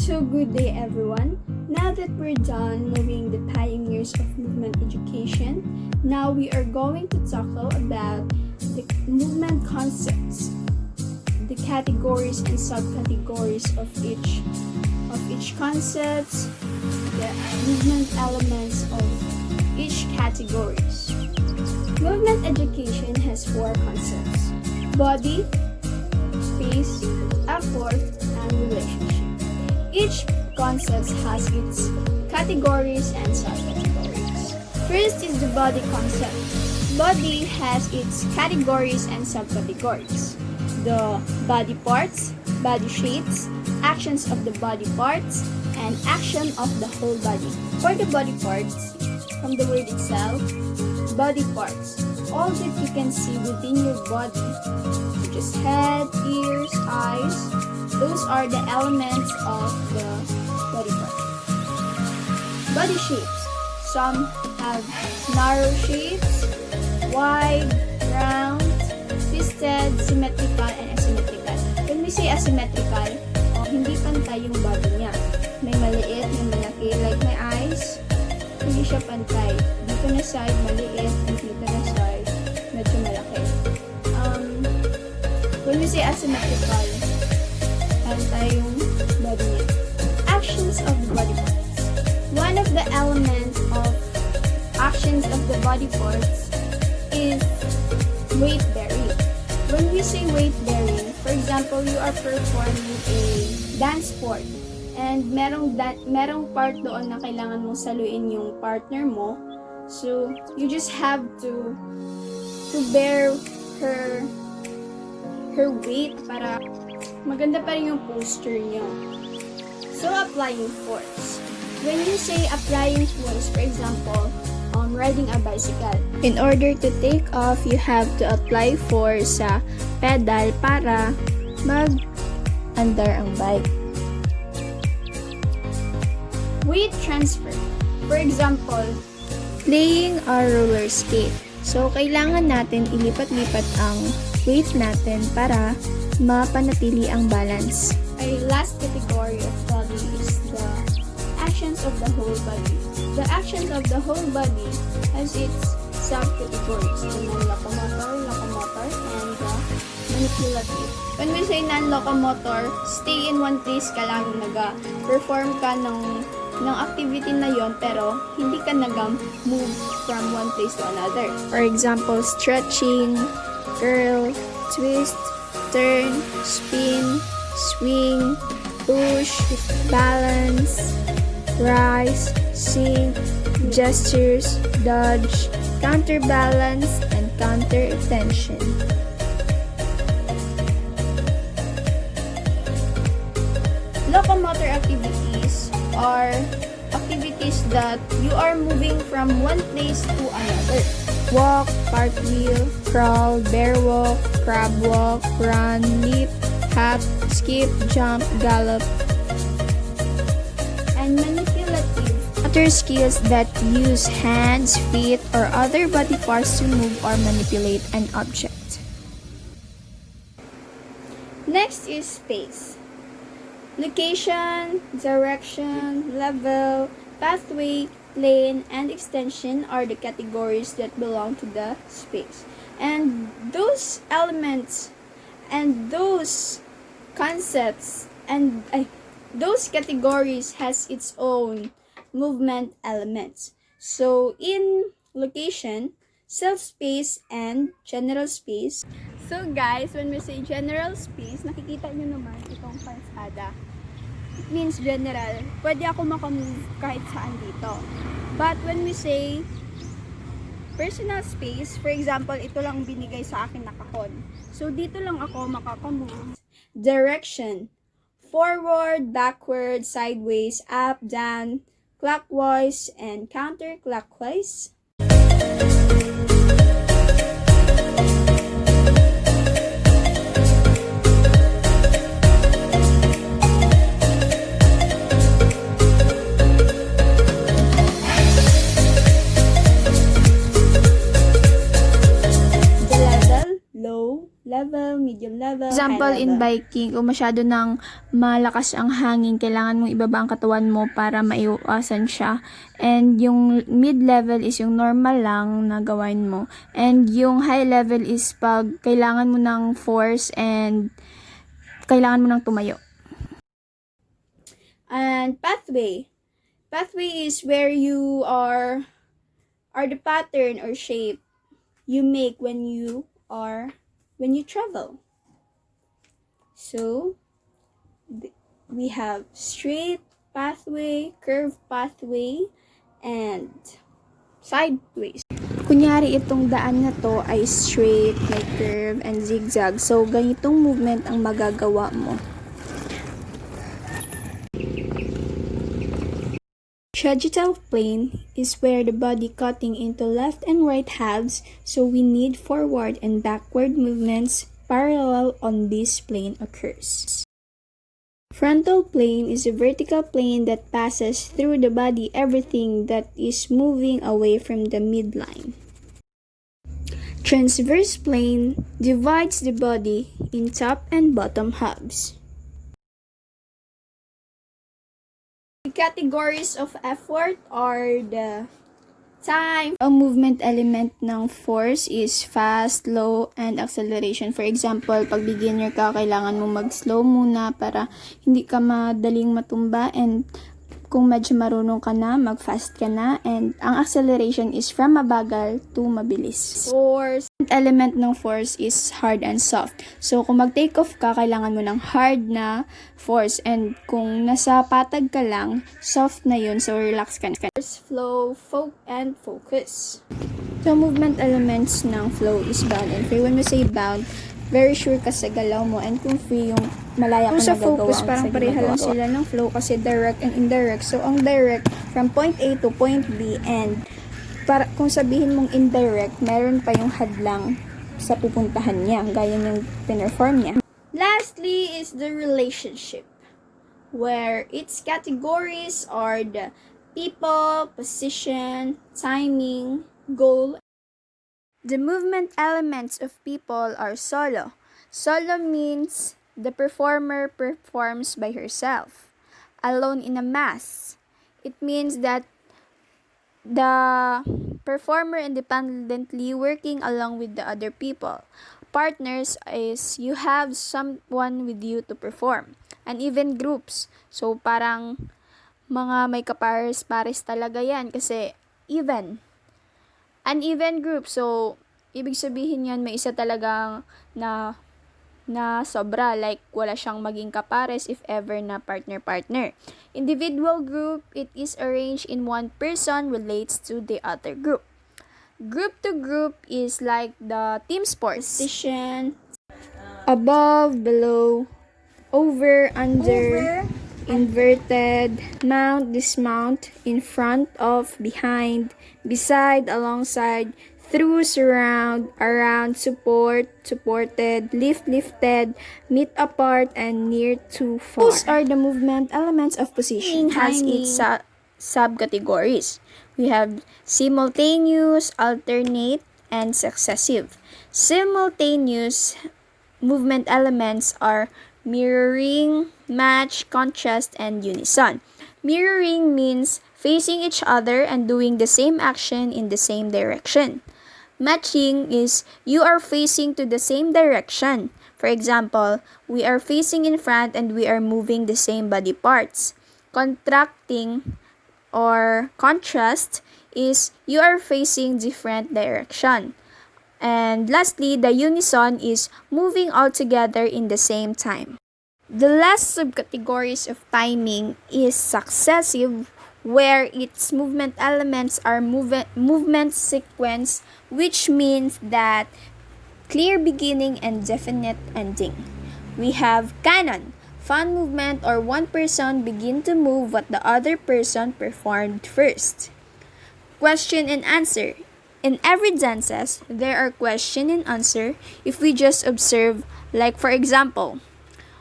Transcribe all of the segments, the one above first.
So good day everyone. Now that we're done knowing the pioneers of movement education, now we are going to tackle about the movement concepts, the categories and subcategories of each concepts, the movement elements of each categories. Movement education has four concepts: body, space, effort, and relationship. Each concept has its categories and subcategories. First is the body concept. Body has its categories and subcategories. The body parts, body shapes, actions of the body parts, and action of the whole body. For the body parts, from the word itself, body parts, all that you can see within your body, such as head, ears, eyes, those are the elements of the body part. Body shapes. Some have narrow shapes, wide, round, twisted, symmetrical, and asymmetrical. When we say asymmetrical, hindi pantay yung body niya. May maliit, may malaki, like my eyes, hindi siya pantay. Dito na side, maliit, dito na side, medyo malaki. When we say asymmetrical, pantay yung body niya. Actions of the body parts. One of the elements of actions of the body parts is weight bearing. When we say weight bearing, for example, you are performing a dance sport and merong part doon na kailangan mong saluin yung partner mo. So, you just have to bear her weight para maganda pa rin yung posture niyo. So, applying force. When you say applying force, for example, riding a bicycle, in order to take off, you have to apply force sa pedal para mag-andar ang bike. Weight transfer. For example, playing a roller skate. So, kailangan natin ilipat-lipat ang weight natin para mapanatili ang balance. Our last category of body is the actions of the whole body. The actions of the whole body has its subcategories: the non-locomotor, and the manipulative. When we say non-locomotor, stay in one place ka lang, perform ka ng activity na yon, pero hindi ka move from one place to another. For example, stretching, curl, twist, turn, spin, swing, push, balance, rise, sink, gestures, dodge, counterbalance, and counter tension. Locomotor activities are activities that you are moving from one place to another. Walk, cartwheel, crawl, bear walk, crab walk, run, leap, hop, skip, jump, gallop. And manipulative. Other skills that use hands, feet, or other body parts to move or manipulate an object. Next is space. Location, direction, level, pathway, plane, and extension are the categories that belong to the space. And those elements and those concepts and those categories has its own movement elements. So, in location, self-space, and general space. So guys, when we say general space, nakikita nyo naman itong kalsada. It means general. Pwede ako makamove kahit saan dito. But when we say personal space, for example, ito lang binigay sa akin na kahon. So dito lang ako makakamove. Direction. Forward, backward, sideways, up, down, clockwise, and counterclockwise. The level, low, level, medium level. example, in biking, kung masyado nang malakas ang hangin, kailangan mong ibaba ang katawan mo para maiwasan siya. And yung mid-level is yung normal lang na gawain mo. And yung high level is pag kailangan mo ng force and kailangan mo ng tumayo. And pathway. Pathway is where you are the pattern or shape you make when you travel. So we have straight pathway, curved pathway, and sideways. Kunyari itong daan na to ay straight, may curve, and zigzag. So ganitong movement ang magagawa mo. Sagittal plane is where the body cutting into left and right halves, so we need forward and backward movements parallel on this plane occurs. Frontal plane is a vertical plane that passes through the body everything that is moving away from the midline. Transverse plane divides the body in top and bottom halves. The categories of effort are the time. Ang movement element ng force is fast, slow, and acceleration. For example, pag beginner ka, kailangan mo mag-slow muna para hindi ka madaling matumba, and kung medyo marunong ka na, mag-fast ka na, and ang acceleration is from mabagal to mabilis. Force element ng force is hard and soft. So, kung mag-take off ka, kailangan mo ng hard na force, and kung nasa patag ka lang, soft na yun, so relax ka na. Flow, and focus. So, movement elements ng flow is bound and free. When we say bound, very sure ka sa galaw mo, and kung free, yung malaya ka nagagawa. Kung sa focus, parang pareha lang sila ng flow kasi direct and indirect. So, ang direct, from point A to point B, and kung sabihin mong indirect, meron pa yung hadlang sa pupuntahan niya, gaya ng pinerform niya. Lastly is the relationship, where its categories are the people, position, timing, goal. The movement elements of people are solo. Solo means the performer performs by herself. Alone in a mass. It means that the performer independently working along with the other people. Partners is you have someone with you to perform. And even groups. So parang mga may kapares-pares talaga yan kasi even. Uneven group. So ibig sabihin yan may isa talagang na sobra, like wala siyang maging kapares if ever na partner-partner. Individual group, it is arranged in one person relates to the other group. Group to group is like the team sports. Position, above, below, over, under, inverted, mount, dismount, in front of, behind, beside, alongside, through, surround, around, support, supported, lift, lifted, meet apart, and near to far. These are the movement elements of position. It has its subcategories. We have simultaneous, alternate, and successive. Simultaneous movement elements are mirroring, match, contrast, and unison. Mirroring means facing each other and doing the same action in the same direction. Matching is you are facing to the same direction. For example, we are facing in front and we are moving the same body parts. Contrasting or contrast is you are facing different direction. And lastly, the unison is moving all together in the same time. The last subcategories of timing is successive, where its movement elements are movement sequence, which means that clear beginning and definite ending. We have canon, fun movement, or one person begin to move what the other person performed first. Question and answer. In every dances, there are question and answer if we just observe, like for example,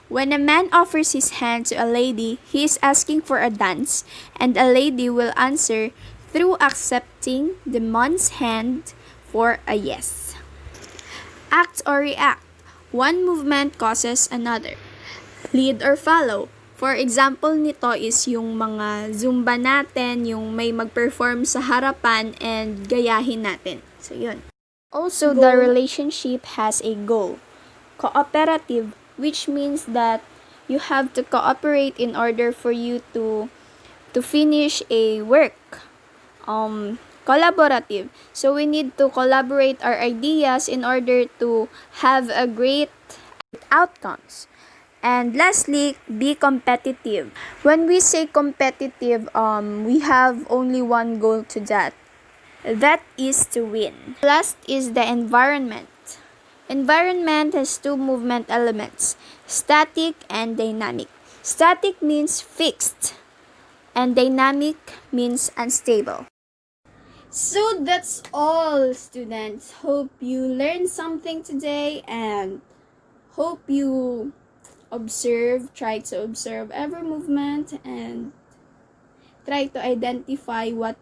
when a man offers his hand to a lady, he is asking for a dance, and a lady will answer through accepting the man's hand for a yes. Act or react. One movement causes another. Lead or follow. For example nito is yung mga Zumba natin, yung may mag-perform sa harapan and gayahin natin. So, yun. Also, the relationship has a goal. Cooperative, which means that you have to cooperate in order for you to finish a work. Collaborative. So we need to collaborate our ideas in order to have a great outcomes. And lastly, be competitive. When we say competitive, we have only one goal to that. That is to win. Last is the environment. Environment has two movement elements, static and dynamic. Static means fixed, and dynamic means unstable. So that's all, students. Hope you learned something today and hope you try to observe every movement and try to identify what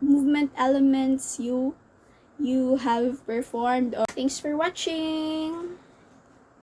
movement elements you have performed. Thanks for watching.